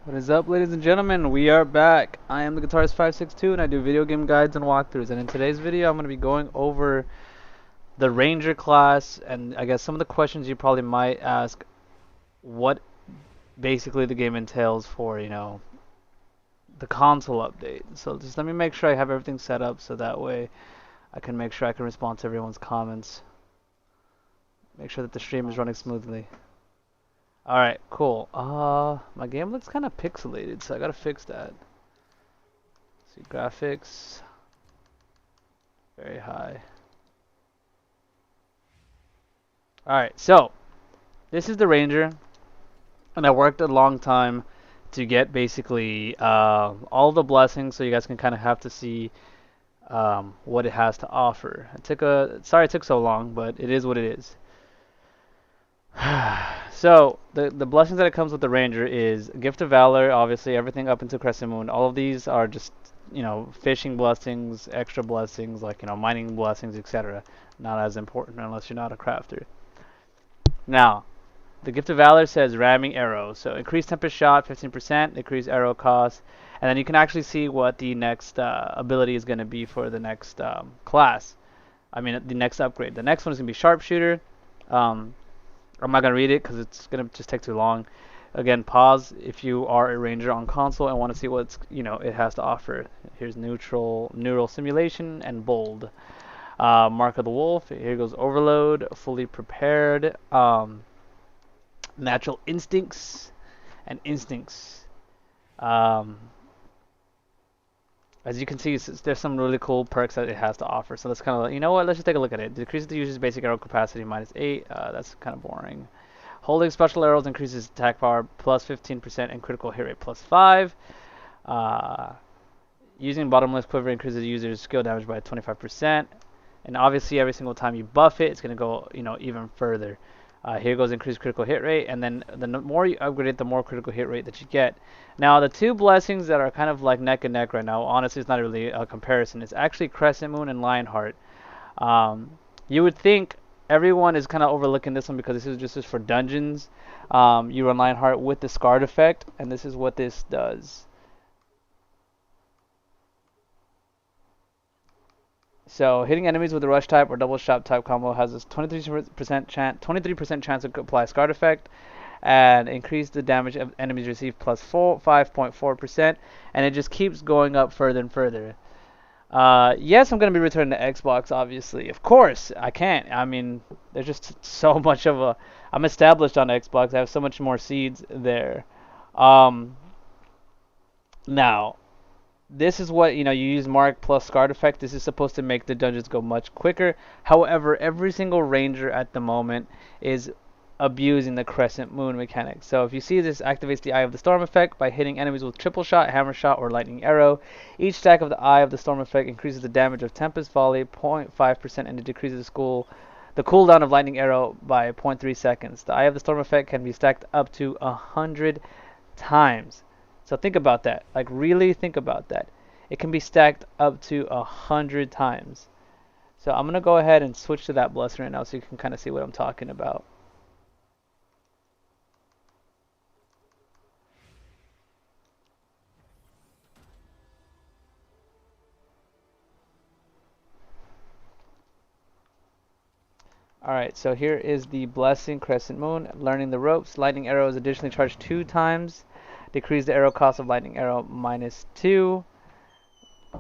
What is up, ladies and gentlemen? We are back. I am the Guitarist 562 and I do video game guides and walkthroughs. And in today's video, I'm going to be going over the Ranger class and I guess some of the questions you probably might ask what basically the game entails for, the console update. So just let me make sure I have everything set up so that way I can make sure I can respond to everyone's comments. Make sure that the stream is running smoothly. Alright, cool. My game looks kind of pixelated, so I gotta fix that. See, graphics, very high. Alright, so this is the Ranger, and I worked a long time to get basically all the blessings, so you guys can kind of have to see what it has to offer. Sorry it took so long, but it is what it is. So the blessings that it comes with the Ranger is Gift of Valor, obviously everything up into Crescent Moon. All of these are just fishing blessings, extra blessings like mining blessings, etc. Not as important unless you're not a crafter. Now, the Gift of Valor says ramming arrow, so increase tempest shot 15%, decrease arrow cost, and then you can actually see what the next ability is going to be for the next class. I mean the next upgrade. The next one is going to be sharpshooter. I'm not going to read it because it's going to just take too long. Again, pause if you are a Ranger on console and want to see what it has to offer. Here's neural simulation, and bold. Mark of the Wolf. Here goes overload, fully prepared. Natural instincts and instincts. As you can see, there's some really cool perks that it has to offer. So let's kind of, let's just take a look at it. Decreases the user's basic arrow capacity -8. That's kind of boring. Holding special arrows increases attack power plus 15% and critical hit rate plus 5. Using bottomless quiver increases the user's skill damage by 25%. And obviously, every single time you buff it, it's going to go, even further. Here goes increased critical hit rate, and then the more you upgrade it, the more critical hit rate that you get. Now, the two blessings that are kind of like neck and neck right now, honestly, it's not really a comparison. It's actually Crescent Moon and Lionheart. You would think everyone is kind of overlooking this one because this is just for dungeons. You run Lionheart with the Scarred effect, and this is what this does. So hitting enemies with the rush type or double shot type combo has this 23% chance to apply Scarred effect, and increase the damage of enemies receive plus 5.4%, and it just keeps going up further and further. Yes, I'm going to be returning to Xbox, obviously. Of course, I can't. I mean, there's just so much of a... I'm established on Xbox. I have so much more seeds there. Now, this is what, you use Mark plus Scarred effect. This is supposed to make the dungeons go much quicker. However, every single Ranger at the moment is abusing the Crescent Moon mechanic. So if you see this, activates the Eye of the Storm effect by hitting enemies with triple shot, hammer shot, or lightning arrow. Each stack of the Eye of the Storm effect increases the damage of Tempest Volley 0.5%, and it decreases the cooldown of lightning arrow by 0.3 seconds. The Eye of the Storm effect can be stacked up to 100 times. So think about that. Like, really think about that. It can be stacked up to 100 times. So I'm going to go ahead and switch to that blessing right now so you can kind of see what I'm talking about. Alright, so here is the blessing, Crescent Moon. Learning the ropes. Lightning arrow is additionally charged 2 times. Decrease the arrow cost of lightning arrow -2.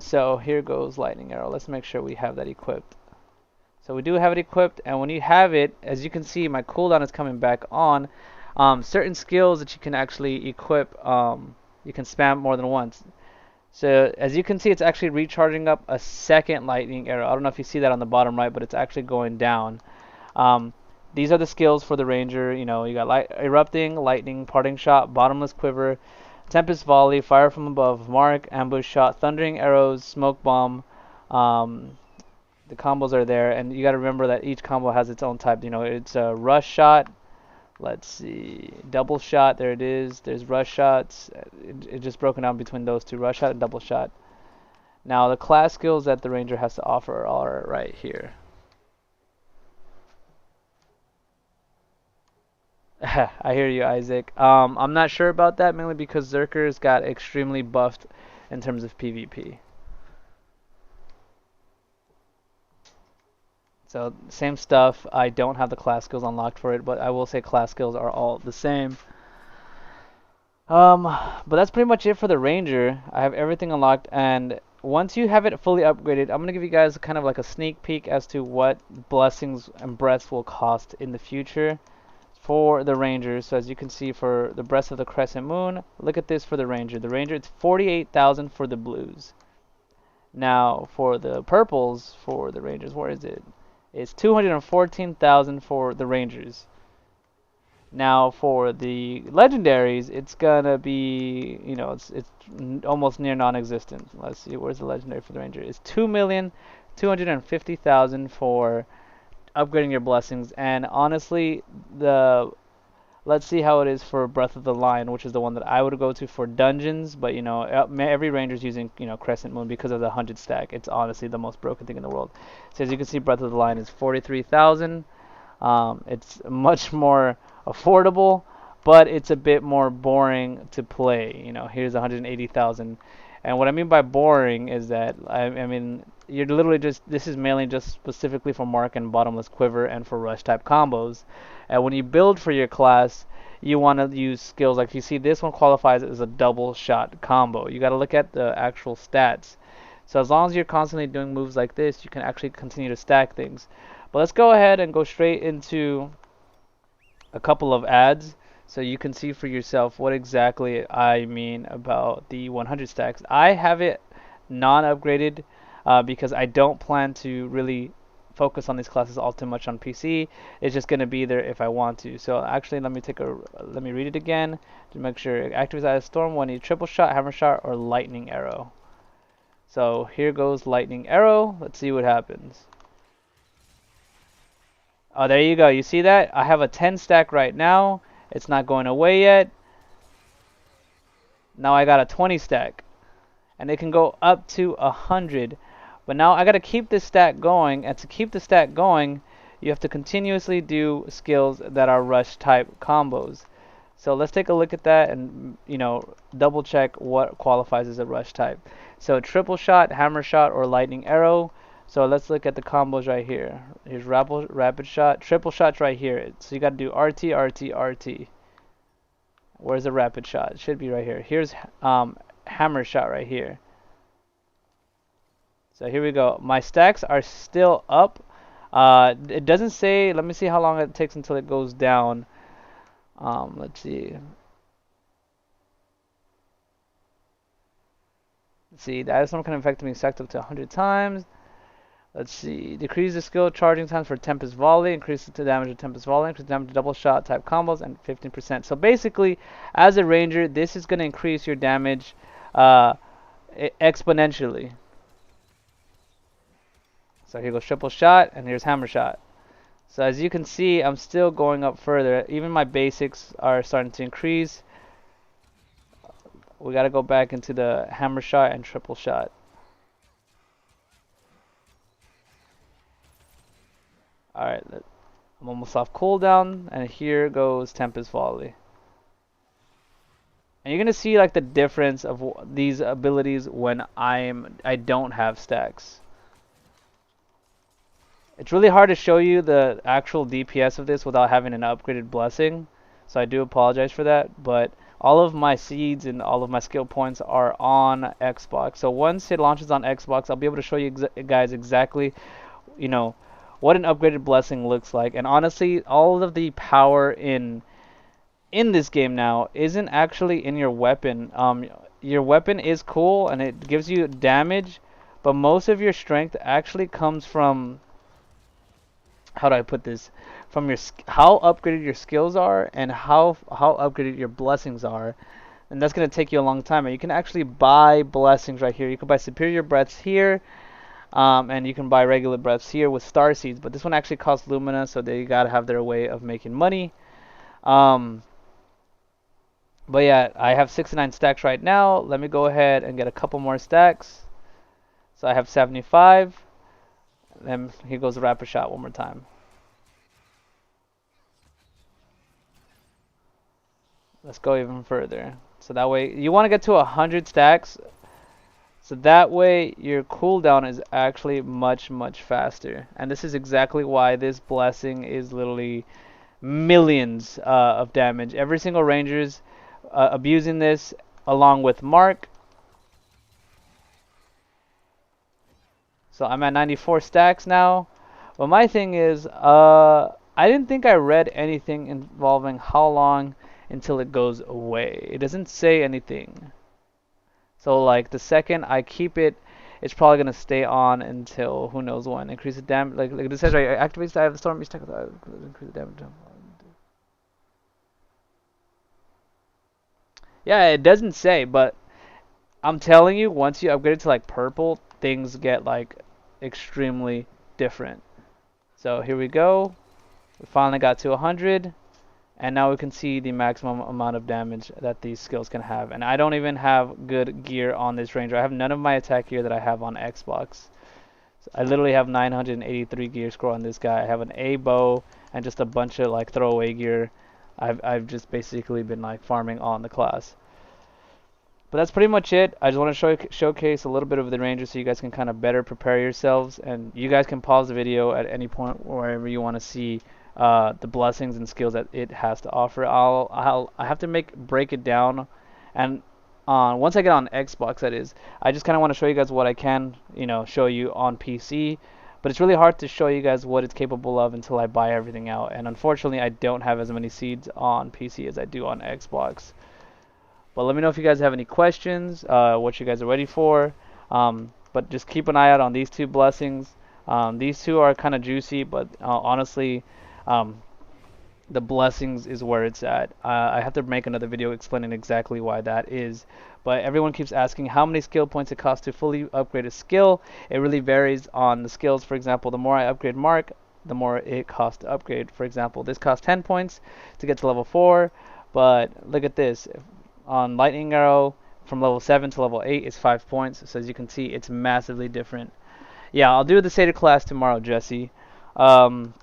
So here goes lightning arrow. Let's make sure we have that equipped. So we do have it equipped, and when you have it, as you can see, my cooldown is coming back on. Certain skills that you can actually equip, you can spam more than once. So as you can see, it's actually recharging up a second lightning arrow. I don't know if you see that on the bottom right, but it's actually going down. These are the skills for the Ranger. You got erupting, lightning, parting shot, bottomless quiver, tempest volley, fire from above, mark, ambush shot, thundering arrows, smoke bomb. The combos are there, and you got to remember that each combo has its own type. It's a rush shot. Let's see, double shot. There it is. There's rush shots. It's just broken down between those two: rush shot and double shot. Now the class skills that the Ranger has to offer are right here. I hear you, Isaac. I'm not sure about that, mainly because Zerkers got extremely buffed in terms of PvP. So same stuff. I don't have the class skills unlocked for it, but I will say class skills are all the same. Um, but that's pretty much it for the Ranger. I have everything unlocked, and once you have it fully upgraded, I'm gonna give you guys kind of like a sneak peek as to what blessings and breaths will cost in the future for the Ranger. So as you can see for the Breath of the Crescent Moon, look at this for the Ranger. The Ranger, it's 48,000 for the blues. Now for the purples for the Rangers, where is it? It's 214,000 for the Rangers. Now for the legendaries, it's gonna be, you know, it's almost near non-existent. Let's see, where's the legendary for the Ranger? It's 2,250,000 for upgrading your blessings. And honestly, the let's see how it is for Breath of the Lion, which is the one that I would go to for dungeons. But you know, every ranger's using, you know, Crescent Moon because of the 100 stack. It's honestly the most broken thing in the world. So as you can see, Breath of the Lion is 43,000. It's much more affordable, but it's a bit more boring to play. You know, here's 180,000. And what I mean by boring is that, I mean, you're literally just, this is mainly just specifically for Mark and Bottomless Quiver and for Rush type combos. And when you build for your class, you want to use skills like you see this one qualifies as a double shot combo. You got to look at the actual stats. So as long as you're constantly doing moves like this, you can actually continue to stack things. But let's go ahead and go straight into a couple of ads so you can see for yourself what exactly I mean about the 100 stacks. I have it non-upgraded because I don't plan to really focus on these classes all too much on PC. It's just going to be there if I want to. So actually, let me read it again to make sure it activates as storm when you triple shot, hammer shot, or lightning arrow. So here goes lightning arrow. Let's see what happens. Oh, there you go. You see that? I have a 10 stack right now. It's not going away yet. Now I got a 20 stack. And it can go up to 100. But now I got to keep this stack going. And to keep the stack going, you have to continuously do skills that are rush type combos. So let's take a look at that and, you know, double check what qualifies as a rush type. So triple shot, hammer shot, or lightning arrow. So let's look at the combos right here. Here's rapid shot, triple shots right here. So you got to do RT, RT, RT. Where's the rapid shot? It should be right here. Here's hammer shot right here. So here we go. My stacks are still up. It doesn't say. Let me see how long it takes until it goes down. Let's see. Let's see. That is some kind of effect being stacked up to 100 times. Let's see. Decrease the skill charging times for Tempest Volley. Increase the damage of Tempest Volley. Increase damage to double shot type combos and 15%. So basically, as a ranger, this is going to increase your damage exponentially. So here goes triple shot, and here's hammer shot. So as you can see, I'm still going up further. Even my basics are starting to increase. We got to go back into the hammer shot and triple shot. Alright, I'm almost off cooldown, and here goes Tempest Volley. And you're gonna see like the difference of these abilities when I don't have stacks. It's really hard to show you the actual DPS of this without having an upgraded blessing, so I do apologize for that, but all of my seeds and all of my skill points are on Xbox. So once it launches on Xbox, I'll be able to show you guys exactly, you know, what an upgraded blessing looks like. And honestly, all of the power in this game now isn't actually in your weapon. Your weapon is cool and it gives you damage, but most of your strength actually comes from, how do I put this, from your how upgraded your skills are and how upgraded your blessings are. And that's going to take you a long time. And you can actually buy blessings right here. You can buy superior breaths here. And you can buy regular breaths here with star seeds. But this one actually costs Lumina, so they got to have their way of making money. But yeah, I have 69 stacks right now. Let me go ahead and get a couple more stacks. So I have 75. Then here goes the rapid shot one more time. Let's go even further. So that way, you want to get to 100 stacks. So that way, your cooldown is actually much, much faster. And this is exactly why this blessing is literally millions of damage. Every single ranger's abusing this, along with Mark. So I'm at 94 stacks now. But my thing is, I didn't think I read anything involving how long until it goes away. It doesn't say anything. So like the second I keep it, it's probably gonna stay on until who knows when. Increase the damage. Like this says right, activates the eye of the storm. Each attack increase the damage. Yeah, it doesn't say, but I'm telling you, once you upgrade it to like purple, things get like extremely different. So here we go. We finally got to 100, and now we can see the maximum amount of damage that these skills can have. And I don't even have good gear on this ranger. I have none of my attack gear that I have on Xbox. So I literally have 983 gear score on this guy. I have an A bow and just a bunch of like throwaway gear. I've just basically been like farming on the class. But that's pretty much it. I just want to showcase a little bit of the ranger so you guys can kind of better prepare yourselves, and you guys can pause the video at any point wherever you want to see the blessings and skills that it has to offer. I have to break it down, and once I get on Xbox, that is, I just kind of want to show you guys what I can, show you on PC. But it's really hard to show you guys what it's capable of until I buy everything out, and unfortunately, I don't have as many seeds on PC as I do on Xbox. But let me know if you guys have any questions, what you guys are ready for. But just keep an eye out on these two blessings. These two are kind of juicy, but honestly, the blessings is where it's at. I have to make another video explaining exactly why that is. But everyone keeps asking how many skill points it costs to fully upgrade a skill. It really varies on the skills. For example, the more I upgrade Mark, the more it costs to upgrade. For example, this costs 10 points to get to level 4. But look at this. On Lightning Arrow, from level 7 to level 8 is 5 points. So as you can see, it's massively different. Yeah, I'll do the Seder class tomorrow, Jesse. But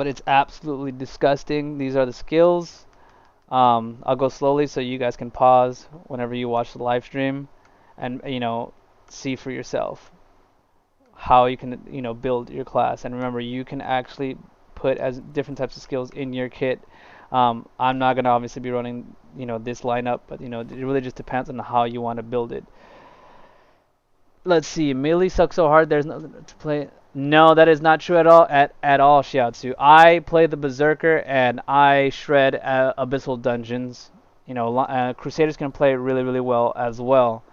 it's absolutely disgusting. These are the skills. I'll go slowly so you guys can pause whenever you watch the live stream and, see for yourself how you can, build your class. And remember, you can actually put as different types of skills in your kit. I'm not going to obviously be running, this lineup, but, it really just depends on how you want to build it. Let's see. Melee sucks so hard there's nothing to play. No, that is not true at all. At all, Shiatsu. I play the Berserker and I shred Abyssal Dungeons. Crusaders can play really, really well as well.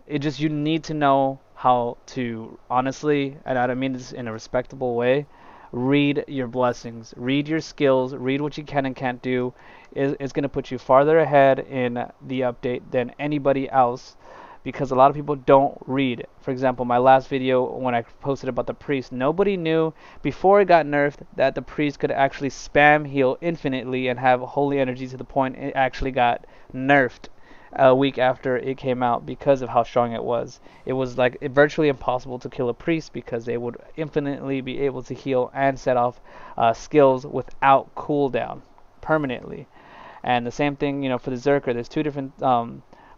It just you need to know how to honestly, and I don't mean this in a respectable way. Read your blessings, read your skills, read what you can and can't do. It's going to put you farther ahead in the update than anybody else, because a lot of people don't read. For example, my last video when I posted about the priest, nobody knew before it got nerfed that the priest could actually spam heal infinitely and have holy energy to the point it actually got nerfed a week after it came out because of how strong it was. It was like virtually impossible to kill a priest because they would infinitely be able to heal and set off skills without cooldown permanently. And the same thing, for the Zerker. There's two different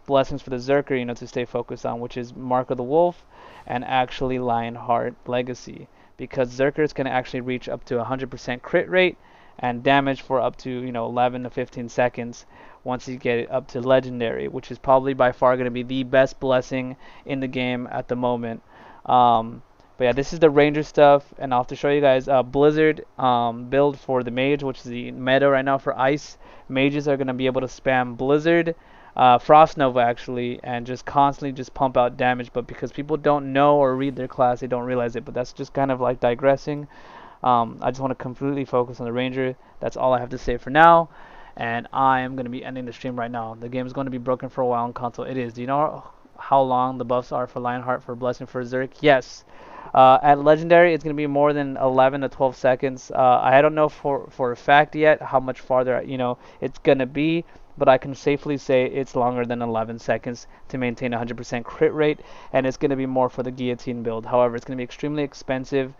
blessings for the Zerker, to stay focused on, which is Mark of the Wolf and actually Lionheart Legacy, because Zerkers can actually reach up to 100% crit rate and damage for up to 11 to 15 seconds once you get it up to legendary, which is probably by far going to be the best blessing in the game at the moment. But yeah, this is the ranger stuff, and I'll have to show you guys Blizzard build for the mage, which is the meta right now for ice. Mages are going to be able to spam Blizzard, Frost Nova actually, and just constantly just pump out damage. But because people don't know or read their class, they don't realize it. But that's just kind of like digressing. I just want to completely focus on the ranger. That's all I have to say for now, and I am going to be ending the stream right now. The game is going to be broken for a while on console. It is. Do you know how long the buffs are for Lionheart for Blessing for Zerk? Yes. At Legendary, it's going to be more than 11 to 12 seconds. I don't know for a fact yet how much farther, it's going to be, but I can safely say it's longer than 11 seconds to maintain 100% crit rate, and it's going to be more for the guillotine build. However, it's going to be extremely expensive.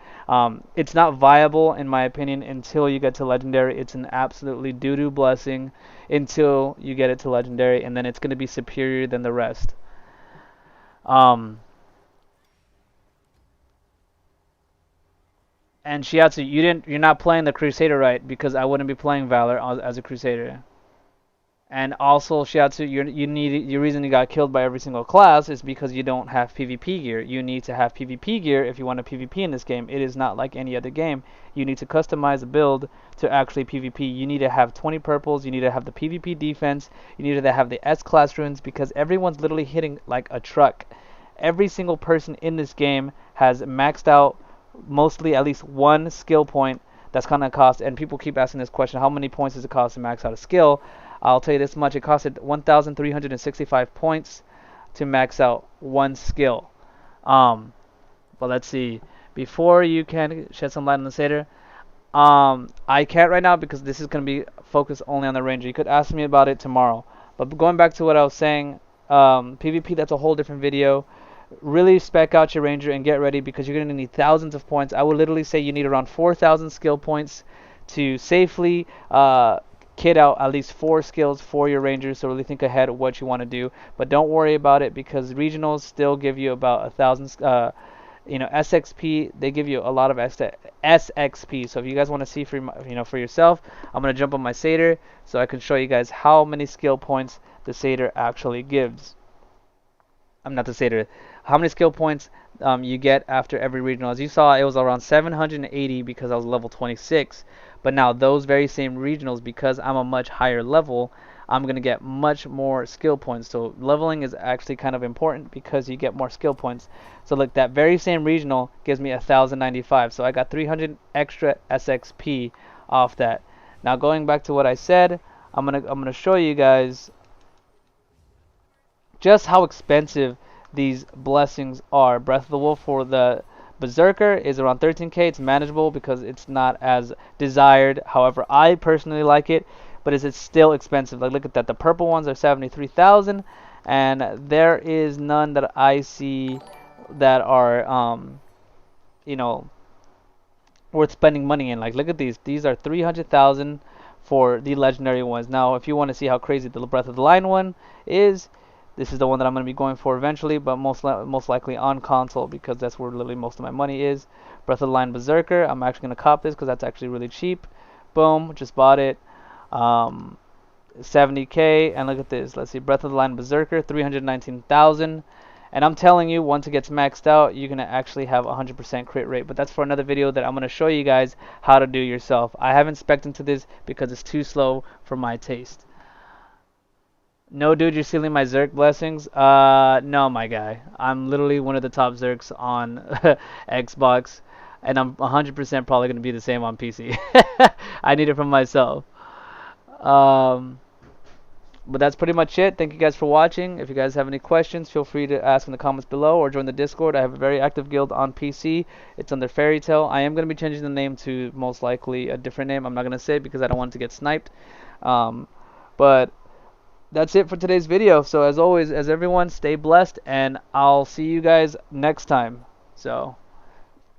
It's not viable, in my opinion, until you get to Legendary. It's an absolutely doo-doo blessing until you get it to Legendary, and then it's going to be superior than the rest. Um, And Shiatsu, you're not playing the Crusader right, because I wouldn't be playing Valor as a Crusader. And also, Shiatsu, your reason you got killed by every single class is because you don't have PvP gear. You need to have PvP gear if you want to PvP in this game. It is not like any other game. You need to customize a build to actually PvP. You need to have 20 purples. You need to have the PvP defense. You need to have the S-class runes, because everyone's literally hitting like a truck. Every single person in this game has maxed out mostly at least one skill point that's going to cost, and people keep asking this question, how many points does it cost to max out a skill? I'll tell you this much, it costed 1,365 points to max out one skill. But let's see, before you can shed some light on the Seder, I can't right now because this is going to be focused only on the Ranger. You could ask me about it tomorrow. But going back to what I was saying, PvP, that's a whole different video. Really spec out your Ranger and get ready, because you're going to need thousands of points. I would literally say you need around 4,000 skill points to safely kit out at least 4 skills for your Ranger. So really think ahead of what you want to do. But don't worry about it, because regionals still give you about 1,000 SXP. They give you a lot of SXP. So if you guys want to see for yourself, I'm going to jump on my Seder so I can show you guys how many skill points the Seder actually gives. I'm not the Seder. How many skill points you get after every regional. As you saw, it was around 780 because I was level 26. But now those very same regionals, because I'm a much higher level, I'm going to get much more skill points. So leveling is actually kind of important because you get more skill points. So look, that very same regional gives me 1,095. So I got 300 extra SXP off that. Now going back to what I said, I'm gonna show you guys just how expensive these blessings are. Breath of the Wolf for the Berserker is around 13k. It's manageable because it's not as desired. However, I personally like it, but it's still expensive. Like, look at that. The purple ones are 73,000, and there is none that I see that are, worth spending money in. Like, look at these. These are 300,000 for the legendary ones. Now, if you want to see how crazy the Breath of the Line one is, this is the one that I'm going to be going for eventually, but most likely on console, because that's where literally most of my money is. Breath of the Line Berserker, I'm actually going to cop this because that's actually really cheap. Boom, just bought it. 70k, and look at this. Let's see, Breath of the Line Berserker, 319,000. And I'm telling you, once it gets maxed out, you're going to actually have 100% crit rate. But that's for another video that I'm going to show you guys how to do yourself. I haven't spec'd into this because it's too slow for my taste. No, dude, you're stealing my Zerk blessings? No, my guy. I'm literally one of the top Zerks on Xbox, and I'm 100% probably going to be the same on PC. I need it from myself. But that's pretty much it. Thank you guys for watching. If you guys have any questions, feel free to ask in the comments below or join the Discord. I have a very active guild on PC. It's under Fairy Tale. I am going to be changing the name to most likely a different name. I'm not going to say because I don't want it to get sniped. But that's it for today's video. So as always, as everyone, stay blessed, and I'll see you guys next time. So